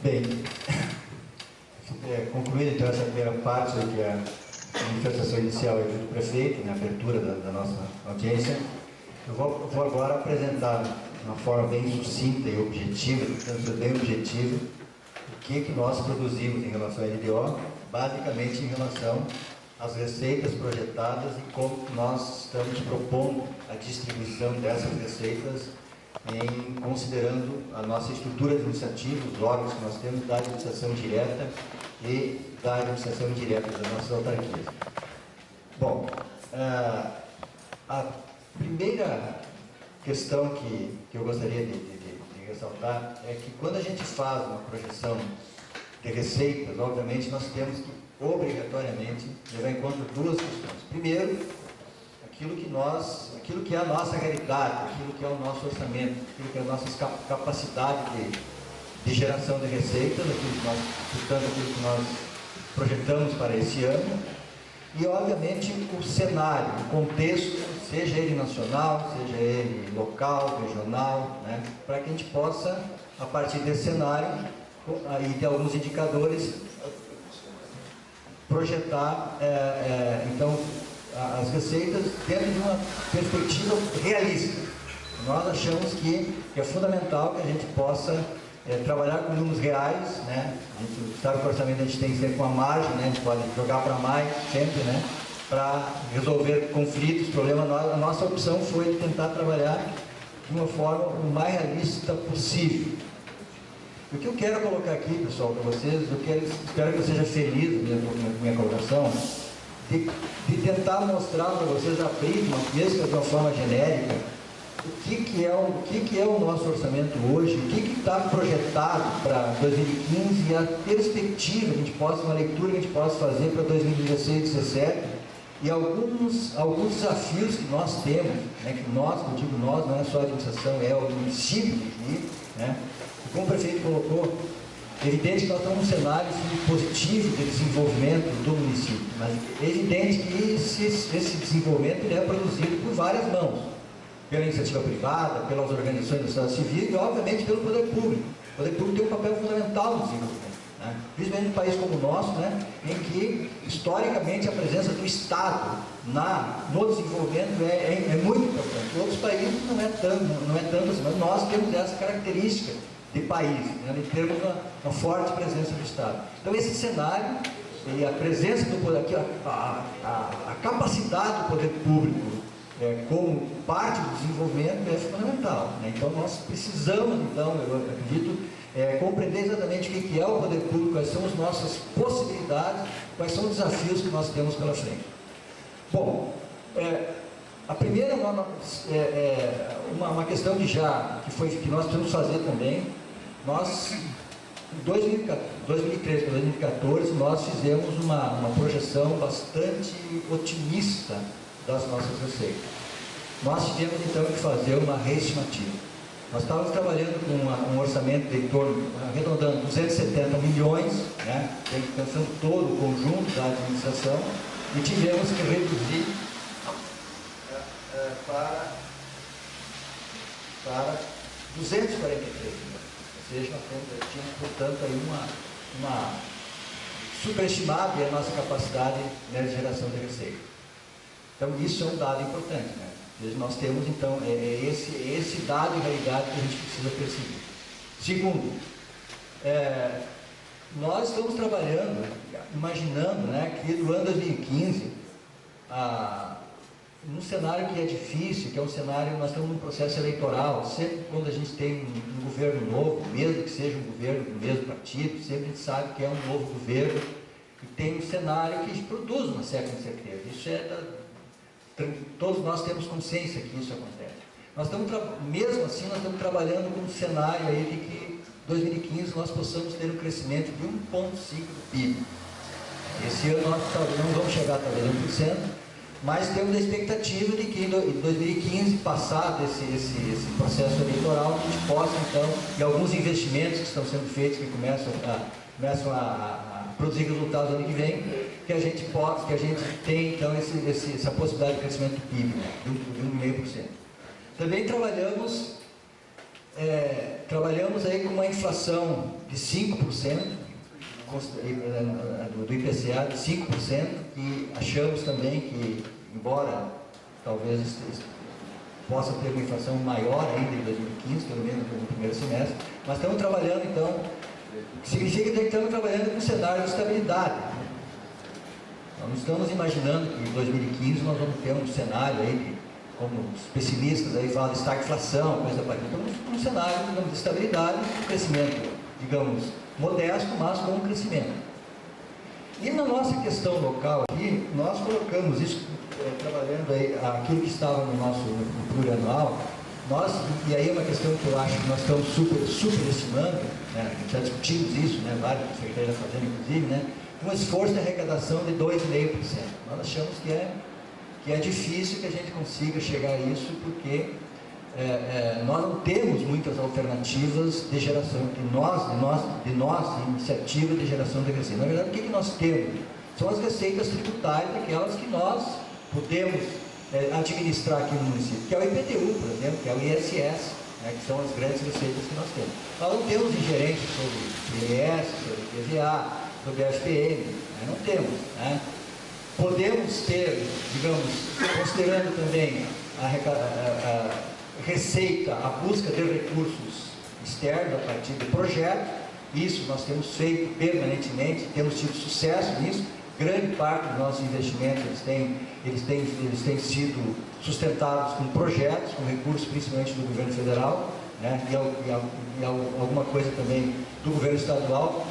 Bem, concluída então essa primeira parte, que é a manifestação inicial do prefeito, na abertura da nossa audiência, eu vou agora apresentar de uma forma bem sucinta e objetiva, bem objetiva, o que nós produzimos em relação à LDO, basicamente em relação às receitas projetadas e como nós estamos propondo a distribuição dessas receitas, considerando a nossa estrutura administrativa, os órgãos que nós temos da administração direta e da administração indireta das nossas autarquias. Bom, a primeira questão que eu gostaria de ressaltar é que quando a gente faz uma projeção de receitas, obviamente nós temos que obrigatoriamente levar em conta duas questões. Primeiro, aquilo que é a nossa realidade, aquilo que é o nosso orçamento, aquilo que é a nossa capacidade de geração de receitas, aquilo que nós projetamos para esse ano, e obviamente o cenário, o contexto, seja ele nacional, seja ele local, regional, né, para que a gente possa, a partir desse cenário e de alguns indicadores, projetar então as receitas dentro de uma perspectiva realista. Nós achamos que é fundamental que a gente possa trabalhar com números reais, né? A gente sabe que o orçamento a gente tem sempre uma margem, né? A gente pode jogar para mais sempre, né? Para resolver conflitos, problemas. A nossa opção foi tentar trabalhar de uma forma o mais realista possível. O que eu quero colocar aqui, pessoal, para vocês, espero que eu seja feliz na minha colocação, de tentar mostrar para vocês, abrir mesmo de uma forma genérica, o que é o nosso orçamento hoje, o que está projetado para 2015 e a perspectiva que a gente possa, uma leitura que a gente possa fazer para 2016 e 2017 e alguns desafios que nós temos, né, que nós, eu digo nós, não é só a administração, é o município de Juí, né? Como o prefeito colocou, é evidente que nós estamos num cenário positivo de desenvolvimento do município, mas é evidente que esse desenvolvimento ele é produzido por várias mãos, pela iniciativa privada, pelas organizações da sociedade civil e, obviamente, pelo poder público. O poder público tem um papel fundamental no desenvolvimento, né? Principalmente num país como o nosso, né, em que, historicamente, a presença do Estado no desenvolvimento é muito importante. Em outros países não é tanto assim, mas nós temos essa característica de país, né, em termos de uma forte presença do Estado. Então, esse cenário e a presença do poder, a capacidade do poder público como parte do desenvolvimento é fundamental, né? Então, nós precisamos, então, eu acredito, compreender exatamente o que é o poder público, quais são as nossas possibilidades, quais são os desafios que nós temos pela frente. Bom, a primeira uma questão que nós precisamos fazer também. Nós, em 2013 para 2014, nós fizemos uma projeção bastante otimista das nossas receitas. Nós tivemos então que fazer uma reestimativa. Nós estávamos trabalhando com um orçamento de torno, arredondando 270 milhões, né, pensando todo o conjunto da administração, e tivemos que reduzir para 243 milhões. Ou seja, nós tínhamos, portanto, aí uma superestimada a nossa capacidade, né, de geração de receita. Então, isso é um dado importante, né? Nós temos, então, esse dado e realidade que a gente precisa perceber. Segundo, nós estamos trabalhando, imaginando, né, que no ano 2015, num cenário que é difícil, que é um cenário, nós estamos num processo eleitoral, sempre quando a gente tem um governo novo, mesmo que seja um governo do mesmo partido, sempre a gente sabe que é um novo governo e tem um cenário que produz uma certa incerteza. Isso todos nós temos consciência que isso acontece. Nós estamos, mesmo assim, nós estamos trabalhando com um cenário aí de que em 2015 nós possamos ter um crescimento de 1,5% do PIB. Esse ano nós não vamos chegar talvez a 1%, mas temos a expectativa de que em 2015, passado esse processo eleitoral, a gente possa, então, e alguns investimentos que estão sendo feitos, que começam a produzir resultados no ano que vem, que a gente tem, então, essa possibilidade de crescimento do PIB, de 1,5%. Também trabalhamos trabalhamos aí com uma inflação de 5%, do IPCA de 5%, e achamos também que, embora talvez possa ter uma inflação maior ainda em 2015, pelo menos no primeiro semestre, mas estamos trabalhando, então, significa que estamos trabalhando com um cenário de estabilidade. Nós não estamos imaginando que em 2015 nós vamos ter um cenário aí, como os pessimistas aí falam de estagflação, coisa parecida. Estamos num cenário, digamos, de estabilidade, um crescimento, digamos, modesto, mas com um crescimento. E na nossa questão local aqui, nós colocamos isso, trabalhando aí aquilo que estava no nosso plurianual, e aí é uma questão que eu acho que nós estamos superestimando, né, já discutimos isso, né, vários secretários da Fazenda, inclusive, né, um esforço de arrecadação de 2,5%. Nós achamos que é difícil que a gente consiga chegar a isso, porque nós não temos muitas alternativas de geração, de iniciativa de geração de receita. Na verdade, o que nós temos? São as receitas tributárias, aquelas que nós podemos administrar aqui no município, que é o IPTU, por exemplo, que é o ISS, né, que são as grandes receitas que nós temos. Nós não temos ingerência sobre o IES, sobre o IPVA, sobre a FPM, né, não temos, né? Podemos ter, digamos, considerando também a receita, a busca de recursos externos a partir de projetos, isso nós temos feito permanentemente, temos tido sucesso nisso. Grande parte dos nossos investimentos eles têm sido sustentados com projetos, com recursos principalmente do governo federal, né, e alguma coisa também do governo estadual,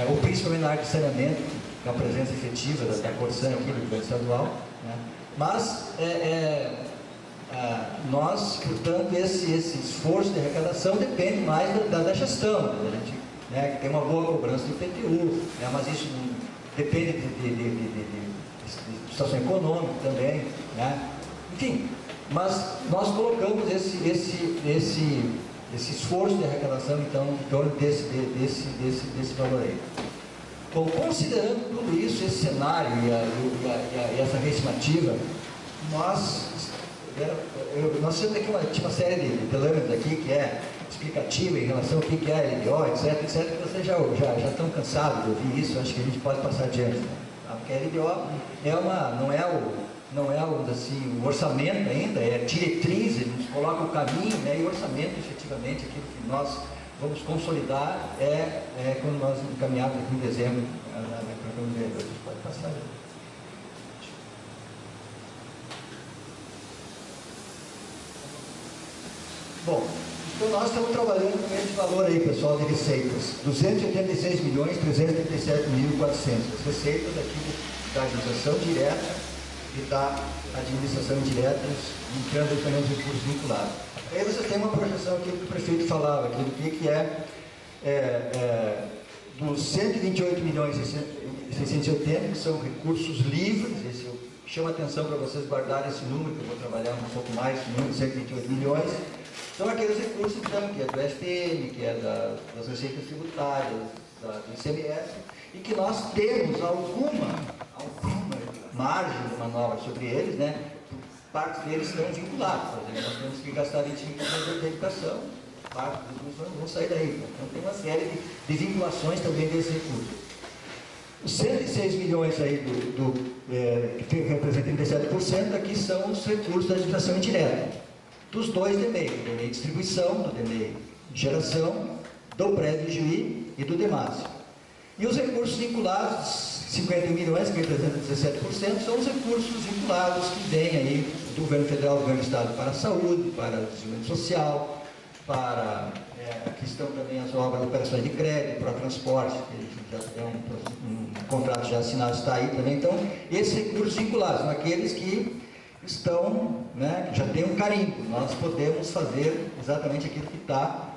ou principalmente na área de saneamento, com a presença efetiva da Corsan aqui do governo estadual, né. Mas nós, portanto, esse esforço de arrecadação depende mais da gestão, da gente, né, que tem uma boa cobrança do IPTU, né, mas isso não depende de situação econômica também, né. Enfim, mas nós colocamos esse esforço de arrecadação, então, em torno desse valor aí. Bom, considerando tudo isso, esse cenário e essa estimativa, nós temos aqui uma série de lâminas aqui que é explicativa em relação ao que é LDO, etc, que vocês já estão cansados de ouvir isso, acho que a gente pode passar adiante, né? Porque a LDO não é o orçamento ainda, é diretriz, ele nos coloca o caminho, né, e o orçamento, efetivamente, aquilo que nós vamos consolidar quando nós encaminharmos aqui em dezembro, a gente pode passar. Bom, então nós estamos trabalhando com esse valor aí, pessoal, de receitas, 286.337.400, receitas aqui da administração direta e da administração indireta, entrando também os recursos vinculados. Aí você tem uma projeção aqui que o prefeito falava, aqui do que dos 128.680.000, que são recursos livres. Esse eu chamo a atenção para vocês guardarem esse número, que eu vou trabalhar um pouco mais, esse número de 128 milhões. São aqueles recursos, então, que é do FPM, que é das receitas tributárias, do ICMS, e que nós temos alguma margem de manobra sobre eles, né? Parte deles estão vinculados, por exemplo, nós temos que gastar 25 milhões de educação, parte dos recursos vão sair daí. Então tem uma série de vinculações também desses recursos. Os 106 milhões aí que representam 37%, aqui são os recursos da administração indireta. Dos dois DMEI, do DMEI distribuição, do DMEI geração, do prédio de Juí e do DEMASE. E os recursos vinculados, 51 milhões, que representam 17%, são os recursos vinculados que vêm aí do governo federal, do governo do estado para a saúde, para o desenvolvimento social, para a questão também as obras de operações de crédito, para o transporte, que já é um contrato já assinado, está aí também. Então, esses recursos vinculados são aqueles que estão, né, já tem um carimbo. Nós podemos fazer exatamente aquilo que está,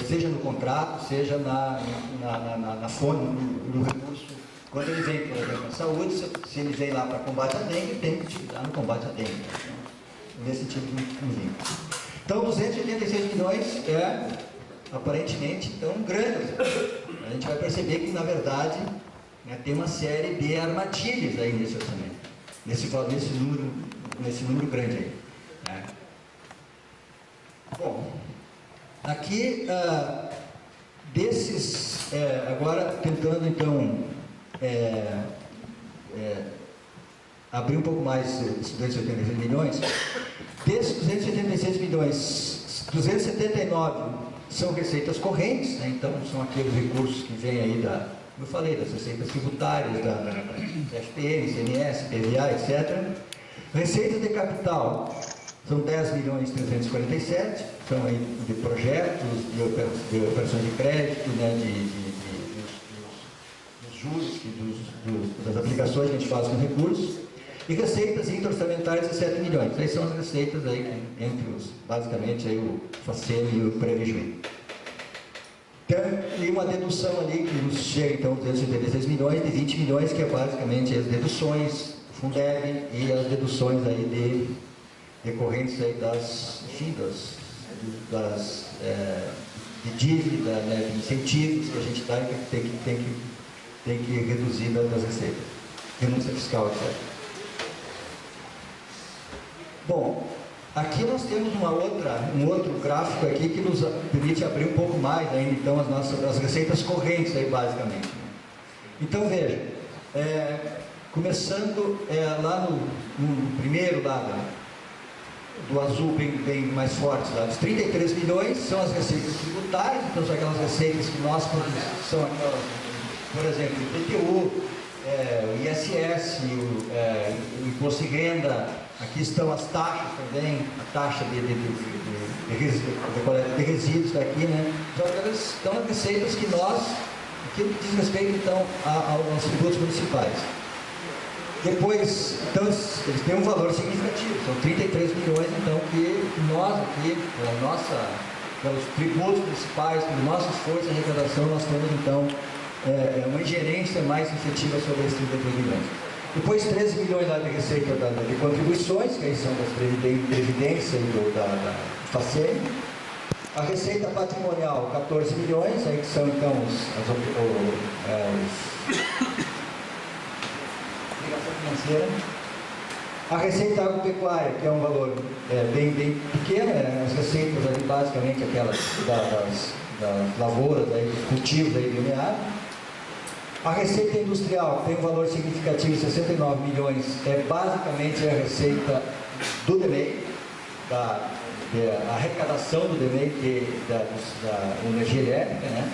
seja no contrato, seja na fonte, no recurso. Quando ele vem, por exemplo, na saúde, se ele vem lá para combate à dengue, tem que utilizar no combate à dengue. Então, nesse tipo de vínculo. Então, 286 milhões aparentemente, então, grande. A gente vai perceber que, na verdade, né, tem uma série de armadilhas aí nesse orçamento, nesse número grande aí. Né? Bom, Aqui, desses, agora tentando então abrir um pouco mais esses 286 milhões, desses 286 milhões, 279 são receitas correntes, né? Então são aqueles recursos que vêm aí como eu falei, das receitas tributárias, da FPM, CMS, PVA, etc. Receitas de capital são 10.347, são aí de projetos, de operações de crédito, né, dos juros, das aplicações que a gente faz com recursos, e receitas interorçamentárias de 7 milhões. Essas são as receitas aí, basicamente, aí o FACEN e o Previjuí. E uma dedução ali que nos chega, então, 276 milhões, de 20 milhões, que é basicamente as deduções, Fundeb e as deduções aí decorrentes aí de dívida, né, de incentivos que a gente dá e tem que reduzir das receitas. Renúncia fiscal, etc. Bom, aqui nós temos um outro gráfico aqui que nos permite abrir um pouco mais ainda, então, as receitas correntes aí, basicamente. Então, veja, começando lá no primeiro lado, do azul bem mais forte, lá, os 33 milhões são as receitas tributárias, então são aquelas receitas que nós são aquelas, por exemplo, o IPTU, o ISS, o imposto de renda, aqui estão as taxas também, a taxa de coleta de resíduos aqui, né? Então, as receitas que nós, aquilo que diz respeito então aos tributos municipais. Depois, então, eles têm um valor significativo, são 33 milhões, então, que nós aqui, pelos tributos municipais, por nosso esforço de arrecadação, nós temos, então, uma ingerência mais efetiva sobre esses 33 milhões. Depois, 13 milhões lá de receita de contribuições, que aí são das Previdência e da FACEN. A receita patrimonial, 14 milhões, aí que são, então, financeira. A receita agropecuária, que é um valor bem pequeno, as receitas ali basicamente aquelas das lavouras, dos cultivos aí do meado. A receita industrial tem um valor significativo de 69 milhões, basicamente a receita do DEMEI, a arrecadação do DEMEI, da energia elétrica, né?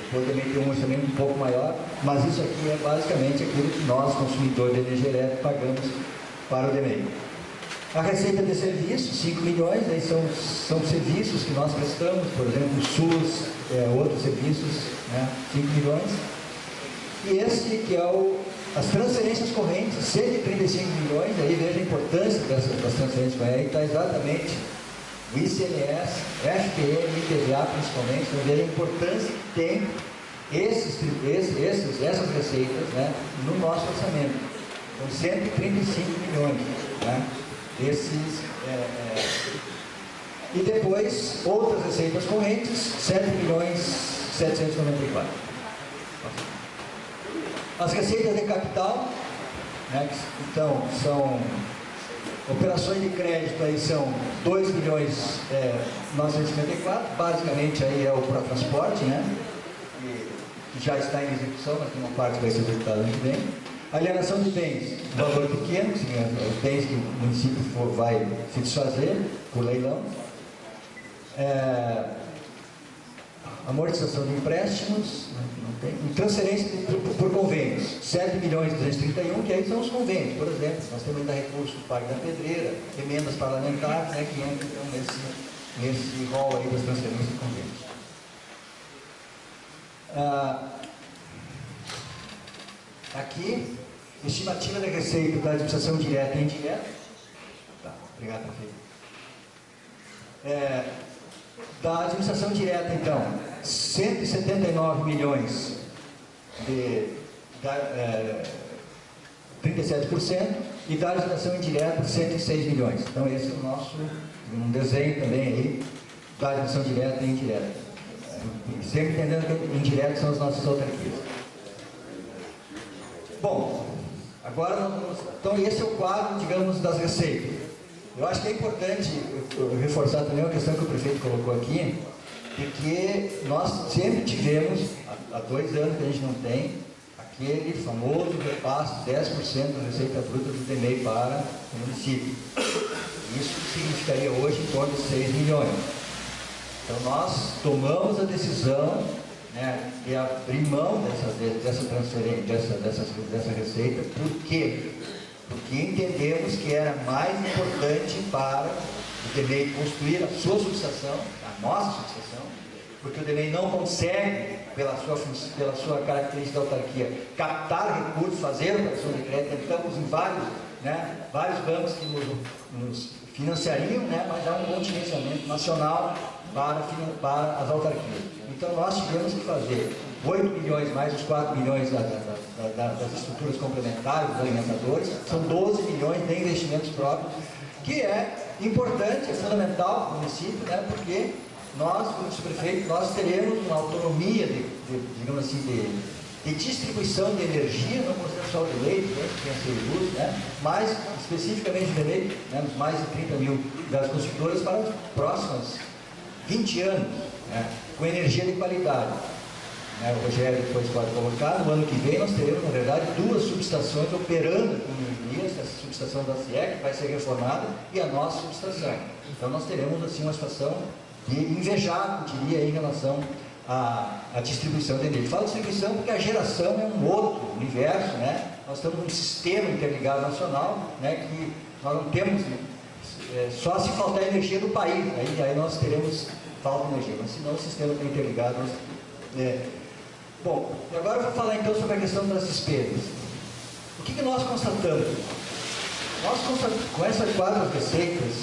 Depois também tem um orçamento um pouco maior, mas isso aqui é basicamente aquilo que nós, consumidores de energia elétrica, pagamos para o DEMEI. A receita de serviços, 5 milhões, aí são serviços que nós prestamos, por exemplo, o SUS, outros serviços, né, 5 milhões. E esse que é as transferências correntes, 135 milhões, aí veja a importância das transferências correntes, aí está exatamente o ICMS, FPM e IPVA principalmente, então veja a importância que tem essas receitas, né, no nosso orçamento. Então, 135 milhões, né, e depois, outras receitas correntes, 7 milhões 794. As receitas de capital, né, então, são operações de crédito, aí são 2 milhões 954, basicamente aí é o Protransporte, né, que já está em execução, mas tem uma parte que vai ser executada ano que vem. Alienação de bens, valor pequeno, os bens que o município vai se desfazer por leilão. Amortização de empréstimos, não tem. E transferência por convênios, 7 milhões 231, que aí são os convênios, por exemplo. Nós temos ainda recurso do Parque da Pedreira, emendas parlamentares, né, que entram então, nesse rol aí das transferências de convênios. Aqui, estimativa da receita da administração direta e indireta. Tá, obrigado, prefeito. Da administração direta, então, 179 milhões de 37%, e da administração indireta, 106 milhões. Então, esse é o nosso um desenho também aí da administração direta e indireta. Sempre entendendo que indiretas são as nossas autarquias. Bom, agora, então esse é o quadro, digamos, das receitas. Eu acho que é importante reforçar também uma questão que o prefeito colocou aqui, porque nós sempre tivemos, há 2 anos que a gente não tem, aquele famoso repasse de 10% da receita bruta do DEMEI para o município. Isso significaria hoje em torno de 6 milhões. Então nós tomamos a decisão, né, de abrir mão dessa transferência, dessa receita. Por quê? Porque entendemos que era mais importante para o DEMEI construir a sua subestação, a nossa subestação, porque o DEMEI não consegue, pela sua característica da autarquia, captar recursos, fazer operação de crédito. Estamos em vários bancos que nos financiariam, né, mas há um contingenciamento nacional para as autarquias. Então nós tivemos que fazer 8 milhões mais os 4 milhões das estruturas complementares, dos alimentadores, são 12 milhões de investimentos próprios, que é importante, é fundamental para o município, né, porque nós, como prefeito, nós teremos uma autonomia digamos assim, de distribuição de energia, não considero só de leite, né, que tem a ser luz, né, mas especificamente de leite, né, mais de 30 mil das construtoras para os próximos 20 anos, né, com energia de qualidade. Né, o Rogério depois pode colocar, no ano que vem nós teremos, na verdade, 2 subestações operando com energias, essa subestação da CIE, que vai ser reformada, e a nossa subestação. Então nós teremos assim uma situação de invejável, diria, em relação à distribuição de energia. Falo distribuição porque a geração é um outro universo, né? Nós estamos num sistema interligado nacional, né, que nós não temos, só se faltar energia do país, aí nós teremos falta de energia, mas se não o sistema está interligado. Bom, e agora eu vou falar então sobre a questão das despesas. O que nós constatamos? Nós constatamos, com essas 4 receitas,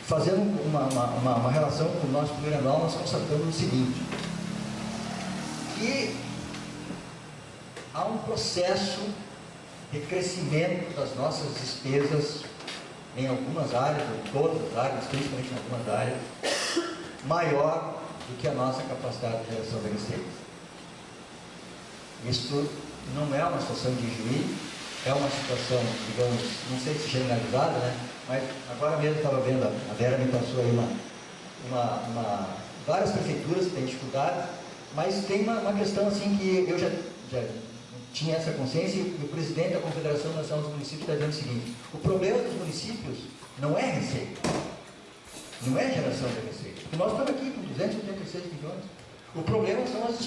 fazendo uma relação com o nosso primeiro anual, nós constatamos o seguinte, que há um processo de crescimento das nossas despesas em algumas áreas, ou em todas as áreas, principalmente em algumas áreas, maior do que a nossa capacidade de geração de receitas. Isso não é uma situação de juízo, é uma situação, digamos, não sei se generalizada, né? Mas agora mesmo estava vendo, a Vera me passou aí várias prefeituras que têm dificuldade, mas tem uma questão assim que eu já tinha essa consciência, e o presidente da Confederação Nacional dos Municípios está dizendo o seguinte: o problema dos municípios não é receita, não é geração de receita, porque nós estamos aqui com 286 milhões, o problema são as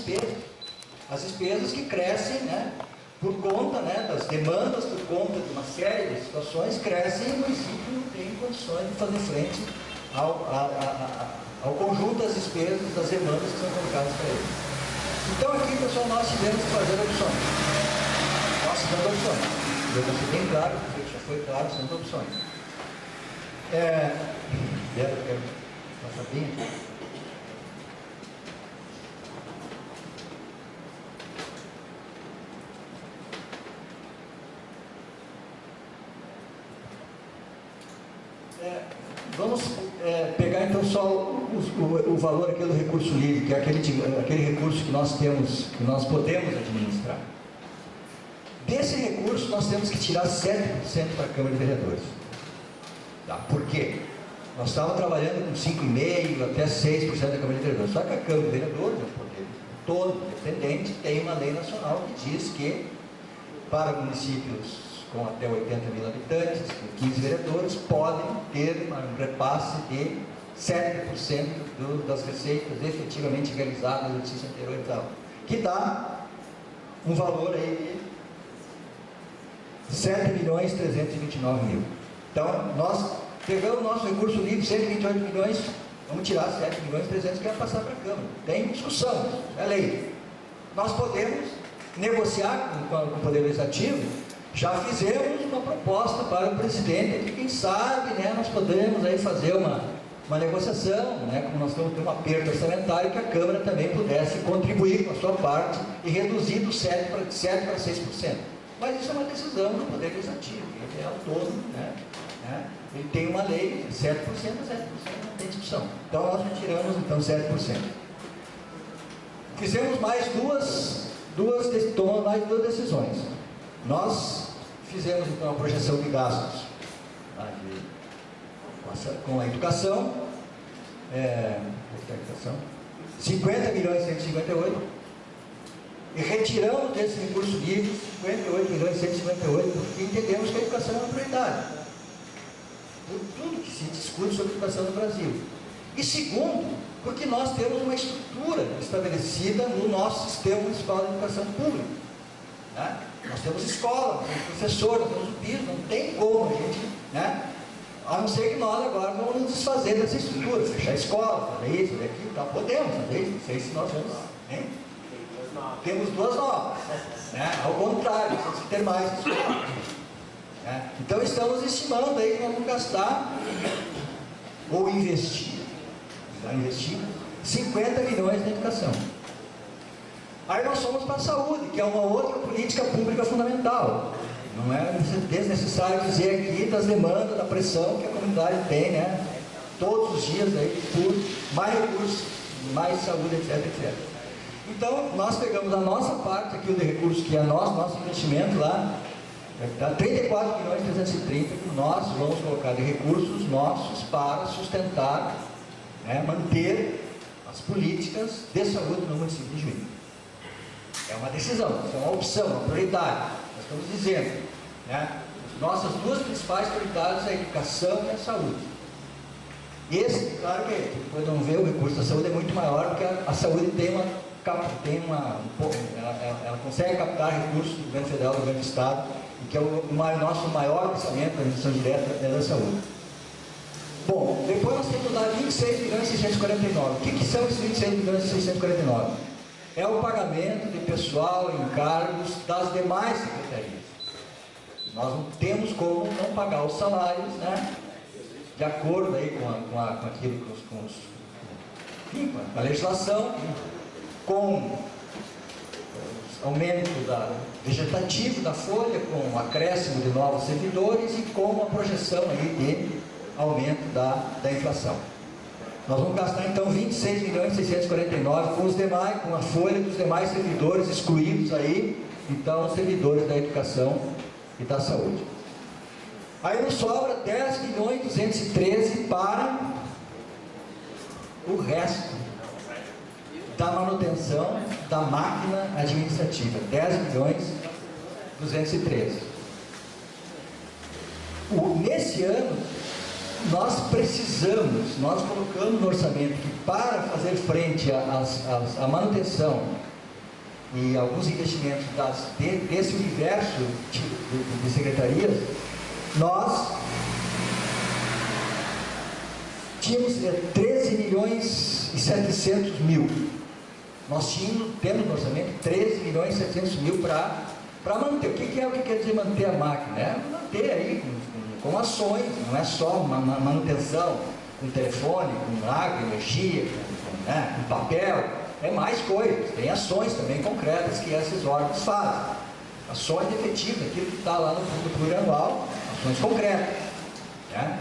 despesas que crescem, né, por conta, né, das demandas, por conta de uma série de situações, crescem e o município não tem condições de fazer frente ao conjunto das despesas, das demandas que são colocadas para ele. Então aqui, pessoal, nós tivemos que fazer opções. Nós fizemos opções. Eu vou ser bem claro, porque já foi claro, são opções. Eu quero passar bem aqui. Vamos pegar então só o valor aqui do recurso livre, que é aquele recurso que nós temos, que nós podemos administrar. Desse recurso nós temos que tirar 7% para a Câmara de Vereadores. Tá? Por quê? Nós estávamos trabalhando com 5,5% até 6% da Câmara de Vereadores. Só que a Câmara de Vereadores, o poder todo independente, tem uma lei nacional que diz que para municípios com até 80 mil habitantes, com 15 vereadores, podem ter um repasse de 7% das receitas efetivamente realizadas no exercício anterior e tal, que dá um valor aí de 7.329.000. Então, nós pegamos o nosso recurso livre, 128 milhões, vamos tirar 7.300.000 que vai passar para a Câmara. Tem discussão, é lei. Nós podemos negociar com o Poder Legislativo. Já fizemos uma proposta para o presidente, que quem sabe, né, nós podemos aí fazer uma negociação, né, como nós estamos tendo um aperto orçamentário, que a Câmara também pudesse contribuir com a sua parte e reduzir do 7% para 6%. Mas isso é uma decisão do Poder Legislativo, ele é autônomo, né? Ele tem uma lei, 7% a 7%, não tem discussão. Então nós retiramos então 7%. Fizemos mais duas decisões. Nós fizemos então a projeção de gastos com a educação, 50 milhões e 158, e retiramos desse recurso livre 58 milhões e 158, porque entendemos que a educação é uma prioridade. Por tudo que se discute sobre educação no Brasil. E segundo, porque nós temos uma estrutura estabelecida no nosso sistema municipal de educação pública. Né? Nós temos escola, nós temos professor, nós temos o piso, não tem como a gente, né? A não ser que nós agora vamos nos desfazer dessa estrutura, fechar a escola, fazer isso, fazer aquilo, tá? Podemos fazer isso, não sei se nós vamos, hein? Temos duas novas, né? Ao contrário, temos que ter mais escola. Né? Então estamos estimando aí que nós vamos gastar ou investir 50 milhões na educação. Aí nós fomos para a saúde, que é uma outra política pública fundamental. Não é desnecessário dizer aqui das demandas, da pressão que a comunidade tem, né? Todos os dias aí, por mais recursos, mais saúde, etc, etc. Então, nós pegamos a nossa parte aqui de recursos, que é nosso investimento lá, dá 34 milhões e 330, que nós vamos colocar de recursos nossos para sustentar, né, manter as políticas de saúde no município de Juína. É uma decisão, é uma opção, uma prioridade. Nós estamos dizendo, né, nossas duas principais prioridades é a educação e a saúde. Esse, claro que depois não vê, o recurso da saúde é muito maior, porque a saúde ela consegue captar recursos do governo federal, do governo do estado, e que é o nosso maior orçamento da gestão direta é da saúde. Bom, depois nós temos lá 26 milhões e 649. O que são esses 26 milhões e 649? É o pagamento de pessoal, encargos das demais secretarias. Nós não temos como não pagar os salários, né? De acordo aí com a legislação, com o aumento vegetativo da folha, com o acréscimo de novos servidores e com a projeção aí de aumento da inflação. Nós vamos gastar então 26 milhões e 649 com a folha dos demais servidores excluídos aí, então os servidores da educação e da saúde. Aí nos sobra 10 milhões e 213 para o resto da manutenção da máquina administrativa. 10 milhões e 213. Nesse ano, nós colocamos no orçamento que para fazer frente à manutenção e alguns investimentos desse universo de secretarias, nós tínhamos 13 milhões e 700 mil. Nós temos no orçamento 13 milhões e 700 mil para manter. O que quer dizer manter a máquina? É manter aí com ações, não é só uma manutenção com telefone, com água, energia, com papel, é mais coisas. Tem ações também concretas que esses órgãos fazem. Ações efetivas, aquilo que está lá no fundo plurianual, ações concretas. Né?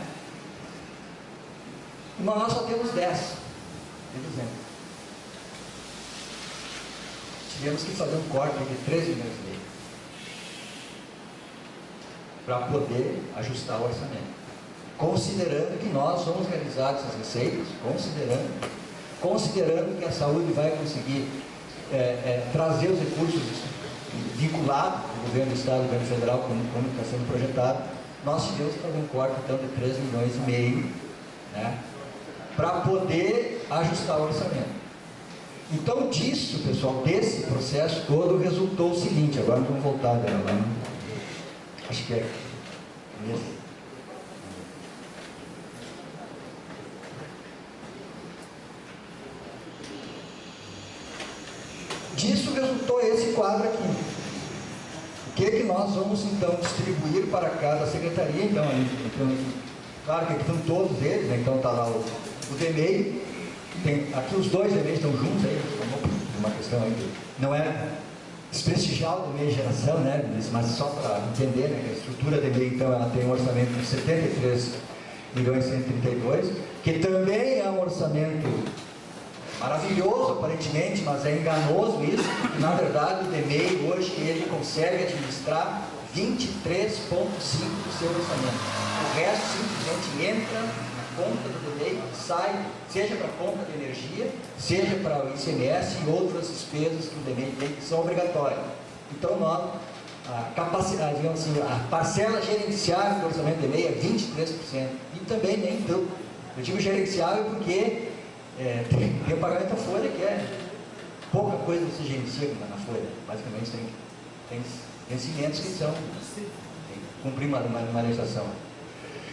Mas nós só temos 10, por exemplo. Tivemos que fazer um corte de 13 milhões e meio para poder ajustar o orçamento. Considerando que nós vamos realizar essas receitas, considerando que a saúde vai conseguir trazer os recursos vinculados do governo do estado e do governo federal, como está sendo projetado, nós tivemos que fazer um corte então de 3 milhões e meio, né, para poder ajustar o orçamento. Então disso, pessoal, desse processo todo, resultou o seguinte, agora vamos voltar dela lá, acho que é esse. Disso resultou esse quadro aqui. O que nós vamos então distribuir para cada secretaria? Então, claro que aqui estão todos eles, né? Então está lá o DMEI, aqui os dois DMEIs estão juntos, aí, uma questão aí, não é desprestigiar o DMEI geração, né? Mas só para entender, né? Que a estrutura do DMEI, então, ela tem um orçamento de 73 milhões e 132, que também é um orçamento maravilhoso, aparentemente, mas é enganoso isso, porque na verdade o DMEI hoje ele consegue administrar 23,5% do seu orçamento. O resto simplesmente entra na conta do DEMEI sai, seja para a conta de energia, seja para o ICMS e outras despesas que o DEMEI tem, que são obrigatórias. Então, nós, a capacidade, digamos assim, a parcela gerenciável do orçamento do DEMEI é 23%. E também nem tanto. Eu digo gerenciável porque tem o pagamento da folha, que é pouca coisa que se gerencia na folha. Basicamente, tem vencimentos que são cumprir uma legislação.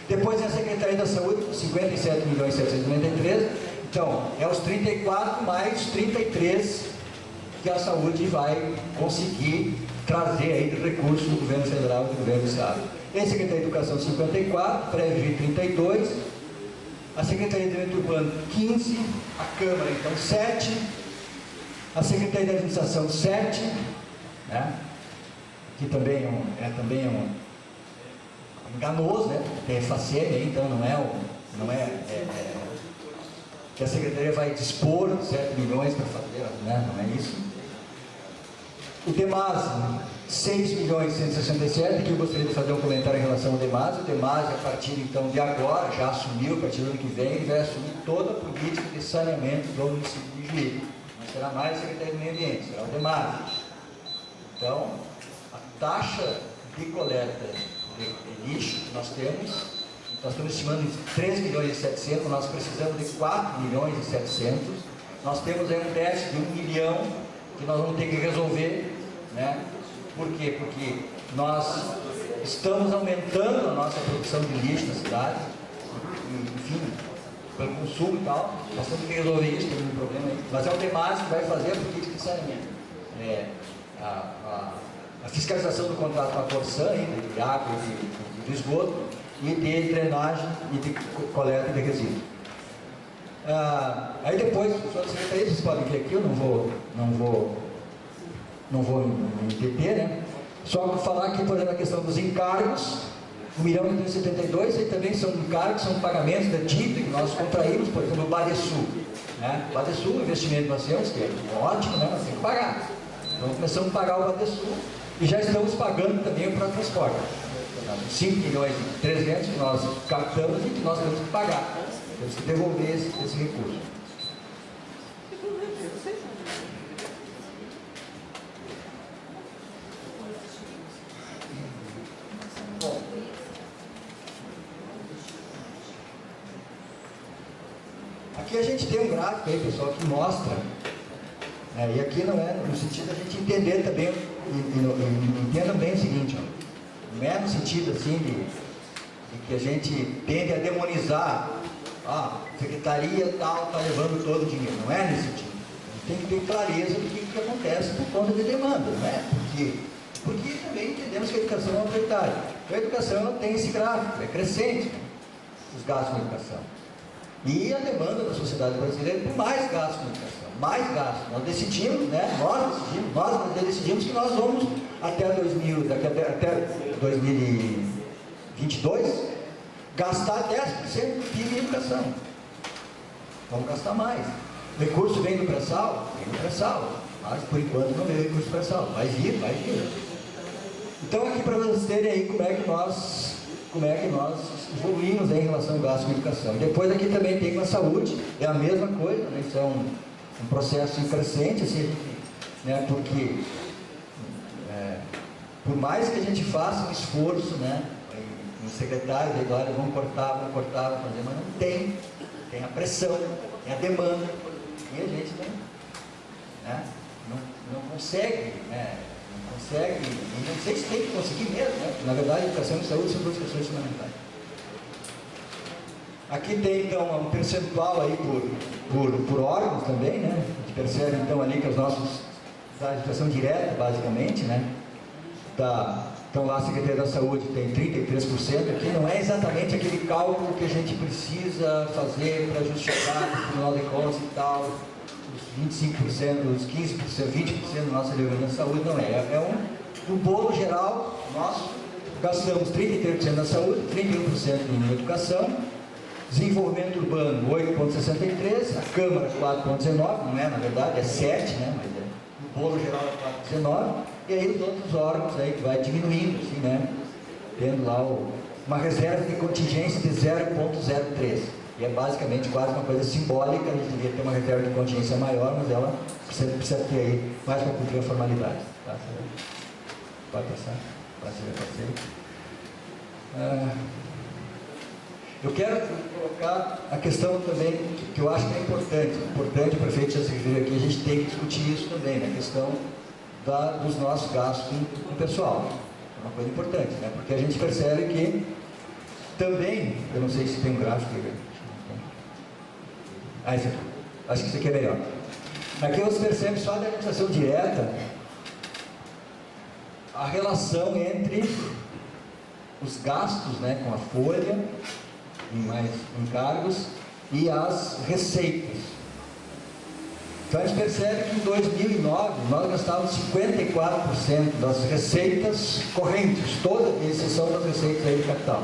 Depois, a Secretaria da Saúde, 57.793. Então, é os 34 mais 33 que a saúde vai conseguir trazer aí de recursos do governo federal e do governo do estado. E a Secretaria de Educação, 54, Pré-Vigi, 32, a Secretaria de Desenvolvimento Urbano, 15, a Câmara, então, 7, a Secretaria de Administração, 7, né? Que também é enganoso, né? Tem FACM, então não é que a Secretaria vai dispor 7 milhões para fazer, né? Não é isso. O DEMASE, 6.167, que eu gostaria de fazer um comentário em relação ao DEMASE. O DEMASE, a partir então de agora, já assumiu, a partir do ano que vem, ele vai assumir toda a política de saneamento do município de Juízo. Não será mais a Secretaria do Meio Ambiente, será o DEMASE. Então, a taxa de coleta de lixo que nós estamos estimando em 3.700.000, nós precisamos de 4.700.000. Nós temos aí um déficit de 1 milhão que nós vamos ter que resolver, né? Por quê? Porque nós estamos aumentando a nossa produção de lixo na cidade, enfim, pelo consumo e tal, nós temos que resolver isso, tem um problema aí. Mas é o DEMASE que vai fazer a política de saneamento. A fiscalização do contrato com a Corsan, de água e de esgoto, e de drenagem e de coleta de resíduos. Aí depois, os outros secretarias, vocês podem ver aqui, eu não vou me deter, né? Só falar aqui, por exemplo, a questão dos encargos, 1.872.000, e também são encargos, são pagamentos da dívida que nós contraímos, por exemplo, o Badesul. Né? O Badesul, o investimento que nós temos, que é ótimo, né? Nós temos que pagar. Então começamos a pagar o Badesul e já estamos pagando também para o transporte. 5.300.000 que nós captamos e que nós temos que pagar. Temos que devolver esse recurso. Bom, aqui a gente tem um gráfico aí, pessoal, que mostra, e aqui não é no sentido da gente entender também, entendam bem o seguinte, ó, não é no sentido assim de que a gente tende a demonizar, a secretaria tal está levando todo o dinheiro, não é nesse sentido. A gente tem que ter clareza do que acontece por conta de demanda, não é? Porque também entendemos que a educação é uma prioridade. Então a educação tem esse gráfico, é crescente, né? Os gastos com educação. E a demanda da sociedade brasileira por mais gastos com educação, mais gastos. Nós decidimos, né? Nós decidimos que nós vamos até 2022 gastar 10% do PIB em educação. Vamos gastar mais. O recurso vem do pré-sal? Vem do pré-sal. Mas por enquanto não veio recurso pré-sal. Vai vir. Então aqui para vocês terem aí como é que nós evoluímos em relação ao gasto com educação. E depois aqui também tem com a saúde, é a mesma coisa, né? Isso é um processo crescente, assim, né? Porque por mais que a gente faça um esforço, né? Os secretários agora vão cortar, vão fazer, mas não tem a pressão, tem a demanda, e a gente não consegue, né? Não sei se tem que conseguir mesmo, né? Na verdade, educação e saúde são duas questões fundamentais. Aqui tem então um percentual aí por órgãos também, né? A gente percebe então ali que os nossos da educação direta, basicamente, né? Então lá a Secretaria da Saúde tem 33%, aqui não é exatamente aquele cálculo que a gente precisa fazer para justificar o Tribunal de Contas e tal, os 25%, os 15%, 20% da nossa dívida da saúde, não é. No bolo geral, nós gastamos 33% na saúde, 31% em educação, desenvolvimento urbano 8,63%, a Câmara 4,19%, não é, na verdade, é 7%, né, mas no bolo geral é 4,19%, e aí os outros órgãos aí que vai diminuindo, assim, né, tendo lá uma reserva de contingência de 0,03%. E é basicamente quase uma coisa simbólica, a gente devia ter uma reserva de contingência maior, mas ela precisa ter aí mais para cumprir a formalidade. Tá? Pode passar? Passei. Eu quero colocar a questão também, que eu acho que é importante o prefeito já se referiu aqui, a gente tem que discutir isso também, né? A questão dos nossos gastos com o pessoal. É uma coisa importante, né? Porque a gente percebe que também, eu não sei se tem um gráfico aí. Esse aqui. Acho que isso aqui é melhor. Aqui você percebe só da administração direta a relação entre os gastos, né, com a folha e mais encargos e as receitas. Então a gente percebe que em 2009 nós gastávamos 54% das receitas correntes, toda exceção das receitas aí de capital.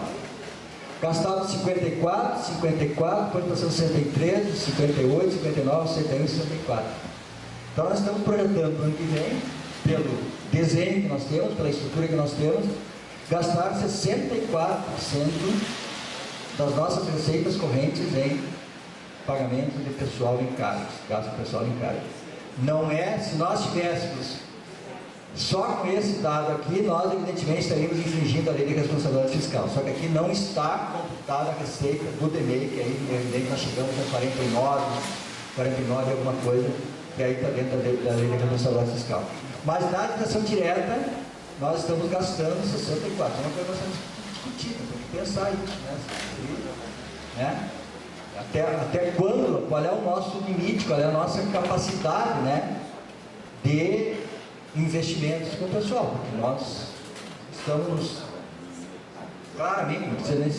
Gastávamos 54, depois passamos 63, 58, 59, 61 e 64. Então nós estamos projetando para o ano que vem, pelo desenho que nós temos, pela estrutura que nós temos, gastar 64% das nossas receitas correntes em pagamentos de pessoal em cargos, gasto pessoal em cargos. Não é, se nós tivéssemos só com esse dado aqui, nós evidentemente estaríamos infringindo a lei de responsabilidade fiscal. Só que aqui não está computada a receita do DMEI, que aí evidentemente nós chegamos a 49 alguma coisa, que aí está dentro da lei de responsabilidade fiscal. Mas na administração direta, nós estamos gastando 64. É uma coisa que nós temos que discutir, temos que pensar isso, né? Até quando, qual é o nosso limite, qual é a nossa capacidade, né, de investimentos com o pessoal, porque nós estamos claramente, não precisa nem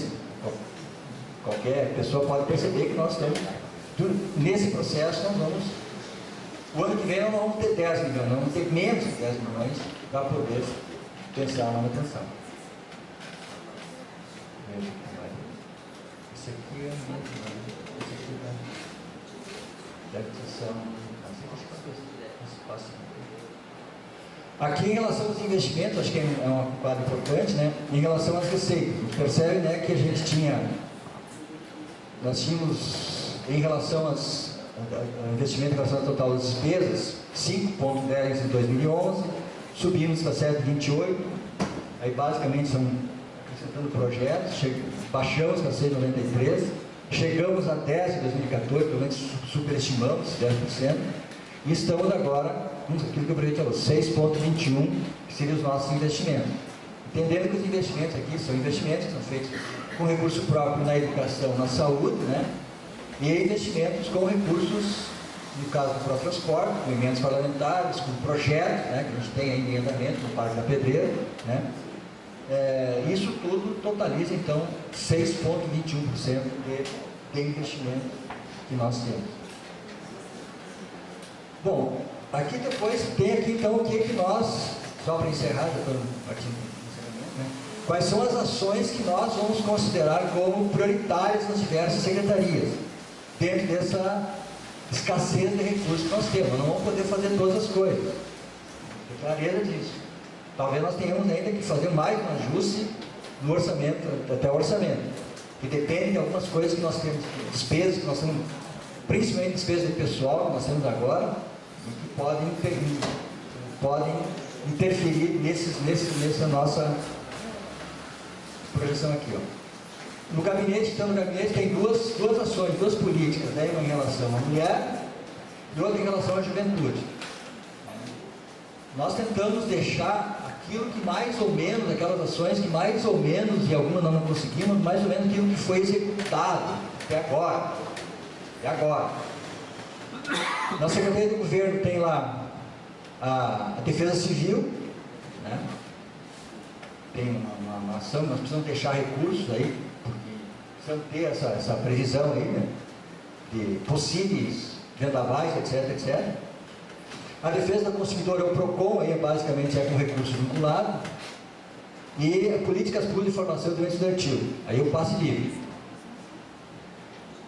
qualquer pessoa pode perceber que nós estamos nesse processo. Nós vamos, o ano que vem nós não vamos ter 10 milhões, nós vamos ter menos de 10 milhões para poder pensar na manutenção. Esse aqui é esse aqui da aquisição. Aqui em relação aos investimentos, acho que é um quadro importante, né? Em relação às receitas, a gente percebe, né, que a gente nós tínhamos em relação ao investimento em relação ao total das despesas, 5,10 em 2011, subimos para 7,28, aí basicamente são acrescentando projetos, baixamos para 6,93, chegamos a 10 em 2014, pelo menos superestimamos 10%, e estamos agora aquilo que o prefeito falou, 6,21, que seriam os nossos investimentos. Entendendo que os investimentos aqui são investimentos que são feitos com recurso próprio na educação, na saúde, né? E investimentos com recursos, no caso do próprio transporte, com emendas parlamentares, com projetos, né, que a gente tem aí em andamento no Parque da Pedreira, né? Isso tudo totaliza, então, 6,21% de investimento que nós temos. Bom, aqui depois tem aqui então o que nós, só para encerrar, já estou partindo do encerramento, né? Quais são as ações que nós vamos considerar como prioritárias nas diversas secretarias, dentro dessa escassez de recursos que nós temos. Nós não vamos poder fazer todas as coisas, tem clareza disso. Talvez nós tenhamos ainda que fazer mais um ajuste no orçamento, até o orçamento, que depende de algumas coisas que nós temos, despesas que nós temos, principalmente despesas de pessoal que nós temos agora, e que podem interferir nessa nossa projeção aqui, ó. No gabinete, então, tem duas ações, duas políticas, né? Uma em relação à mulher e outra em relação à juventude. Nós tentamos deixar aquilo que mais ou menos, aquelas ações que mais ou menos, e algumas nós não conseguimos, mais ou menos aquilo que foi executado até agora. Até agora. Na Secretaria do Governo tem lá a Defesa Civil, né? Tem uma ação, nós precisamos deixar recursos aí, porque precisamos ter essa previsão aí, né, de possíveis vendavais, etc, etc. A defesa do consumidor é o PROCON, aí basicamente com recurso vinculado, e políticas públicas de formação do estudantil, aí o passe livre.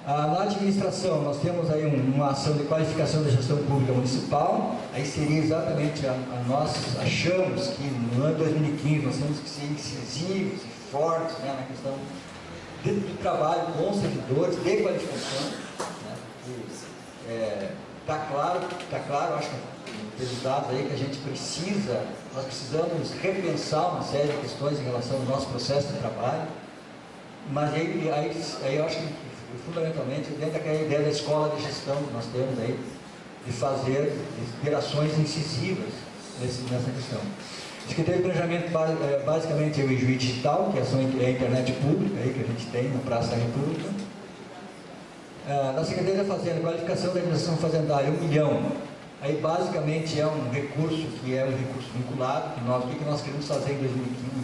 Na administração, nós temos aí uma ação de qualificação da gestão pública municipal, aí seria exatamente nós achamos que no ano 2015 nós temos que ser incisivos e fortes, né, na questão de trabalho com servidores, de qualificação. Está claro, acho que pelos dados aí que a gente nós precisamos repensar uma série de questões em relação ao nosso processo de trabalho, mas aí eu acho que fundamentalmente dentro daquela ideia da escola de gestão que nós temos aí, de ter ações incisivas nessa questão. A Secretaria de Planejamento, basicamente, é o Ijuí Digital, que é a internet pública aí, que a gente tem na Praça da República. Na Secretaria da Fazenda, qualificação da administração fazendária, 1 milhão. Aí, basicamente, é um recurso que é um recurso vinculado, o que nós queremos fazer em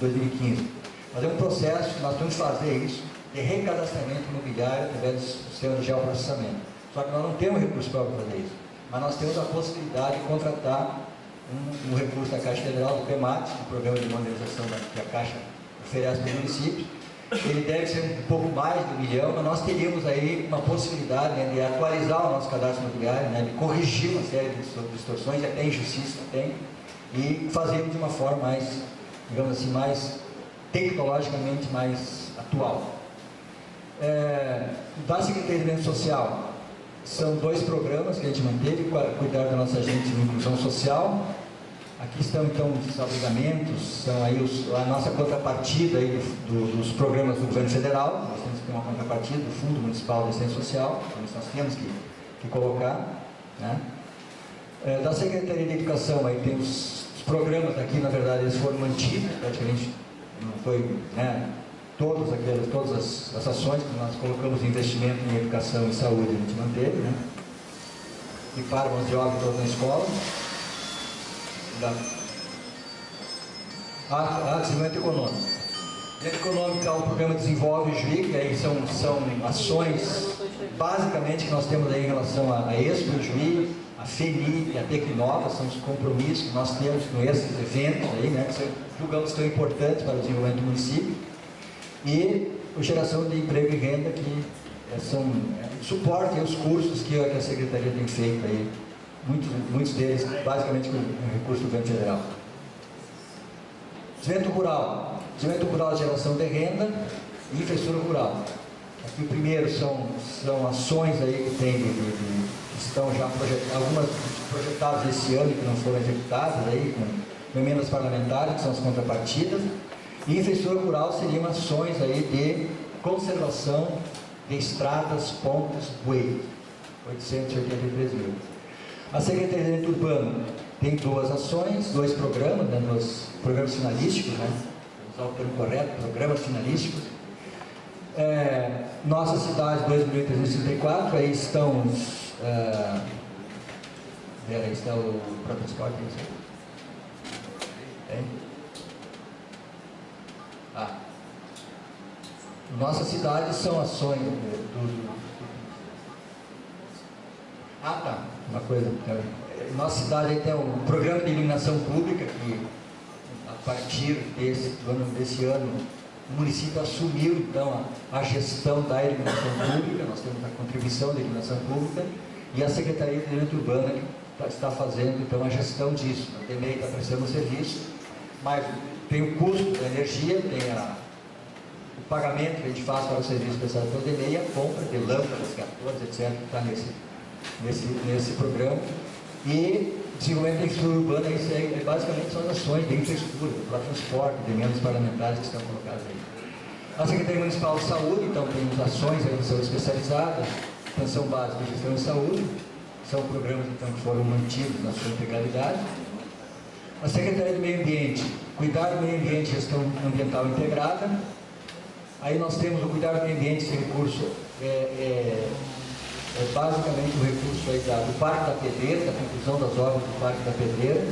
2015? Fazer um processo, nós temos que fazer isso, de recadastramento imobiliário através do sistema de geoprocessamento. Só que nós não temos recurso próprio para fazer isso, mas nós temos a possibilidade de contratar um recurso da Caixa Federal, do PEMAT, do Programa de Modernização que a Caixa oferece para os municípios. Ele deve ser um pouco mais de 1 milhão, mas nós teríamos aí uma possibilidade, né, de atualizar o nosso cadastro imobiliário, né, de corrigir uma série de distorções, e até injustiça tem, e fazê-lo de uma forma mais, digamos assim, mais tecnologicamente mais atual. Da Secretaria de Desenvolvimento Social, são 2 programas que a gente manteve, cuidar da nossa gente de inclusão social. Aqui estão, então, os abrigamentos, são aí a nossa contrapartida aí dos programas do governo federal. Nós temos que ter uma contrapartida do Fundo Municipal de Assistência Social, então nós temos que colocar, né? Da Secretaria de Educação, aí tem os programas aqui, na verdade, eles foram mantidos, praticamente não foi, né, todas as ações que nós colocamos em investimento em educação e saúde, a gente manteve, né? E para mãos de obra todas na escola. Desenvolvimento econômico. Desenvolvimento econômico é o programa Desenvolve Ijuí, que aí são ações basicamente que nós temos aí em relação a Expo Ijuí, a FENI e a Tecnova, são os compromissos que nós temos com esses eventos aí, né, que julgamos que são importantes para o desenvolvimento do município, e a geração de emprego e renda, que são suporte aos cursos que a Secretaria tem feito aí, muitos deles basicamente com recurso do governo federal. Desenvolvimento rural, geração de renda e infraestrutura rural. Aqui o primeiro são ações aí que estão já algumas projetadas esse ano que não foram executadas aí com emendas parlamentares, que são as contrapartidas. E infraestrutura rural seriam ações aí de conservação de estradas, pontes, bueiros, 883 mil. A Secretaria de Desenvolvimento Urbano tem 2 ações, 2 programas, né, 2 programas finalísticos, né, usar o termo correto, programas finalísticos. Nossa cidade, 2.334, aí estão aí está o próprio transporte. Nossa cidade são ações uma coisa. Nossa cidade tem um programa de iluminação pública que, a partir desse ano, o município assumiu, então, a gestão da iluminação pública. Nós temos a contribuição da iluminação pública e a Secretaria de Desenvolvimento Urbano que está fazendo, então, a gestão disso. A DEMEI está prestando o serviço, mas tem o custo da energia, tem o pagamento que a gente faz para o serviço prestado pela DEMEI, a compra de lâmpadas, captores, etc., que está nesse programa. E desenvolvimento da infraestrutura urbana, isso aí, basicamente são as ações de infraestrutura, para transporte, de emendas parlamentares que estão colocadas aí. A Secretaria Municipal de Saúde, então, temos ações aí de saúde especializada, atenção básica e gestão de saúde, são programas então, que foram mantidos na sua integralidade. A Secretaria do Meio Ambiente, cuidar do meio ambiente e gestão ambiental integrada. Aí nós temos o cuidar do meio ambiente, esse recurso basicamente o recurso aí do Parque da Pedreira, da conclusão das obras do Parque da Pedreira.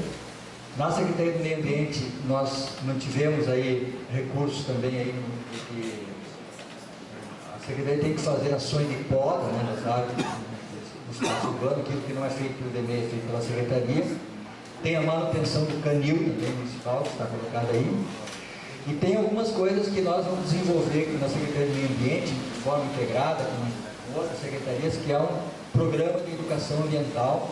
Na Secretaria do Meio Ambiente, nós mantivemos aí recursos também aí, que a Secretaria tem que fazer ações de poda, né, nas áreas do espaço urbano, aquilo que não é feito pelo DEMEI, é feito pela Secretaria. Tem a manutenção do canil também municipal, que está colocado aí. E tem algumas coisas que nós vamos desenvolver aqui na Secretaria do Meio Ambiente, de forma integrada, com outras secretarias, que é um programa de educação ambiental,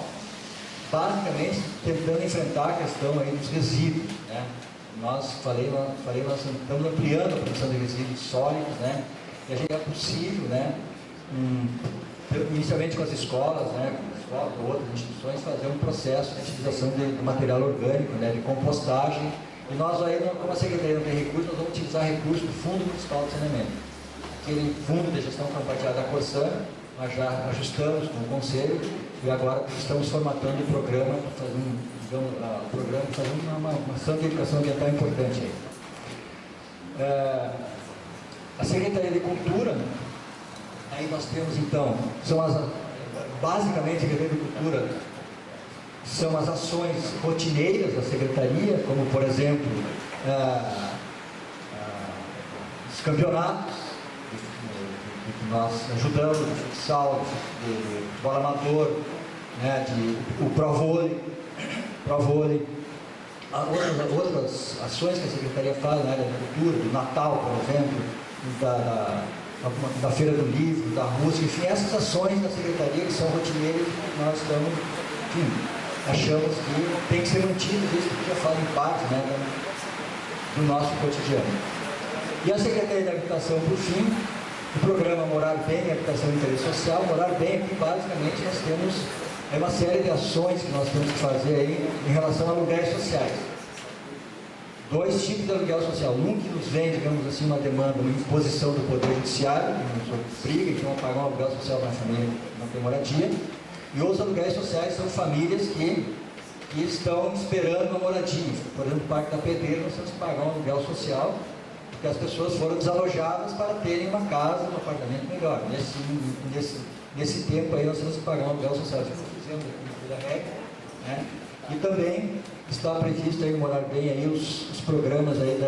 basicamente tentando enfrentar a questão aí dos resíduos, né? Nós estamos ampliando a produção de resíduos sólidos, né? E a gente é possível, né, inicialmente com as escolas, né, com outras instituições, fazer um processo de utilização de material orgânico, né, de compostagem. E nós aí, como a Secretaria não tem recursos, nós vamos utilizar recursos do Fundo Municipal de Saneamento. Aquele Fundo de Gestão Compartilhada da Corsã, nós já ajustamos com o Conselho e agora estamos formatando o programa para fazer uma ação de educação ambiental importante aí. A Secretaria de Cultura, aí nós temos então, basicamente a Secretaria de Cultura são as ações rotineiras da Secretaria, como por exemplo, os campeonatos, que nós ajudamos, de futsal, de bola amador, né, o Pro-Vôlei, outras ações que a Secretaria faz na área da cultura, do Natal, por exemplo, da Feira do Livro, da música, enfim, essas ações da Secretaria que são rotineiras, que nós estamos, enfim, achamos que tem que ser mantidas, isso que já fazem parte, né, do nosso cotidiano. E a Secretaria da Habitação, por fim, o programa Morar Bem, Habitação e Interesse Social. Morar Bem, aqui basicamente nós temos uma série de ações que nós temos que fazer aí em relação a aluguéis sociais. Dois tipos de aluguel social. Um que nos vem, digamos assim, uma demanda, uma imposição do Poder Judiciário, que nos obriga que vão pagar um aluguel social para a família que não tem moradia. E os aluguéis sociais são famílias que estão esperando uma moradia. Por exemplo, no Parque da Pedreira, nós temos que pagar um aluguel social, porque as pessoas foram desalojadas para terem uma casa, um apartamento melhor. Nesse tempo aí nós temos que pagar um aluguel social. Isso fizemos aqui da regra, né? E também está previsto aí no Morar Bem aí os programas aí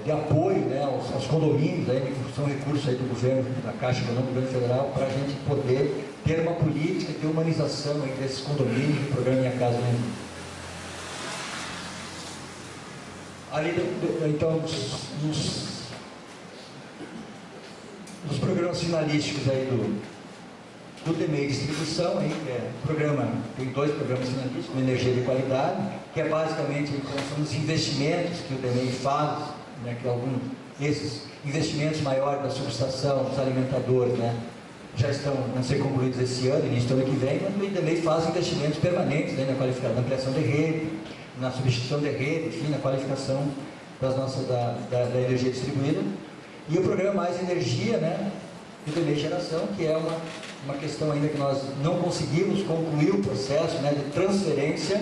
de apoio, né, aos condomínios, aí, que são recursos aí do governo, da Caixa Econômica do governo federal, para a gente poder ter uma política de humanização aí desses condomínios, do programa Minha Casa Minha Vida. Ali, então, nos programas finalísticos aí do DEMEI Distribuição, aí, que é tem dois programas finalísticos, uma energia de qualidade, que é basicamente são os investimentos que o DEMEI faz, né, que esses investimentos maiores da subestação, dos alimentadores, né, já vão ser concluídos esse ano, início do ano que vem, mas o DEMEI faz investimentos permanentes, né, na qualificação, na ampliação de rede, na substituição de rede, enfim, na qualificação da energia distribuída. E o programa Mais Energia, né, do DEMEI Geração, que é uma questão ainda que nós não conseguimos concluir o processo, né, de transferência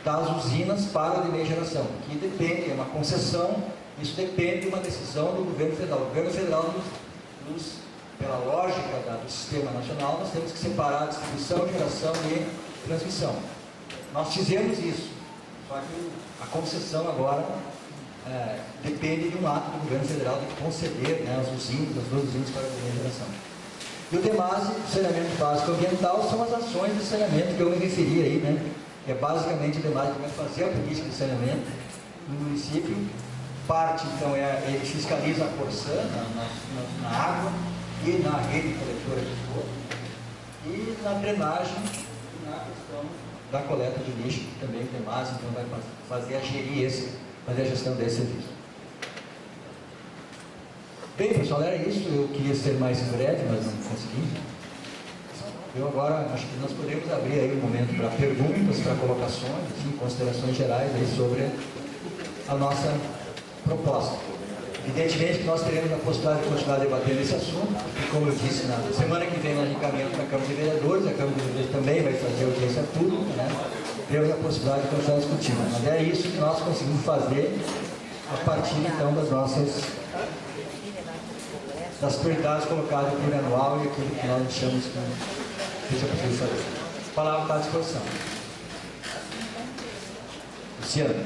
das usinas para o DEMEI Geração, que depende, é uma concessão, isso depende de uma decisão do governo federal. O governo federal, pela lógica do sistema nacional, nós temos que separar a distribuição, geração e transmissão. Nós fizemos isso, só que a concessão agora depende de um ato do governo federal de conceder, né, as duas usinas para a DEMEI Geração. E o DEMASE, o saneamento básico ambiental, são as ações de saneamento que eu me referi aí, né? Que é basicamente o DEMASE que vai fazer a política de saneamento no município. Parte, então, ele fiscaliza a Corsã na água e na rede coletora de esgoto, e na drenagem e na questão da coleta de lixo, que também o DEMASE então, vai fazer a gestão desse serviço. Bem, pessoal, era isso. Eu queria ser mais breve, mas não consegui. Eu agora acho que nós podemos abrir aí um momento para perguntas, para colocações, enfim, considerações gerais aí sobre a nossa proposta. Evidentemente que nós teremos a possibilidade de continuar debatendo esse assunto, e como eu disse, na semana que vem nós encaminhamos para a Câmara de Vereadores, a Câmara de Vereadores também vai fazer audiência pública, né? Teremos a possibilidade de continuar discutindo. Mas é isso que nós conseguimos fazer a partir então das prioridades colocadas no plano anual e aquilo que nós achamos que seja possível fazer. A palavra está à disposição. Luciano.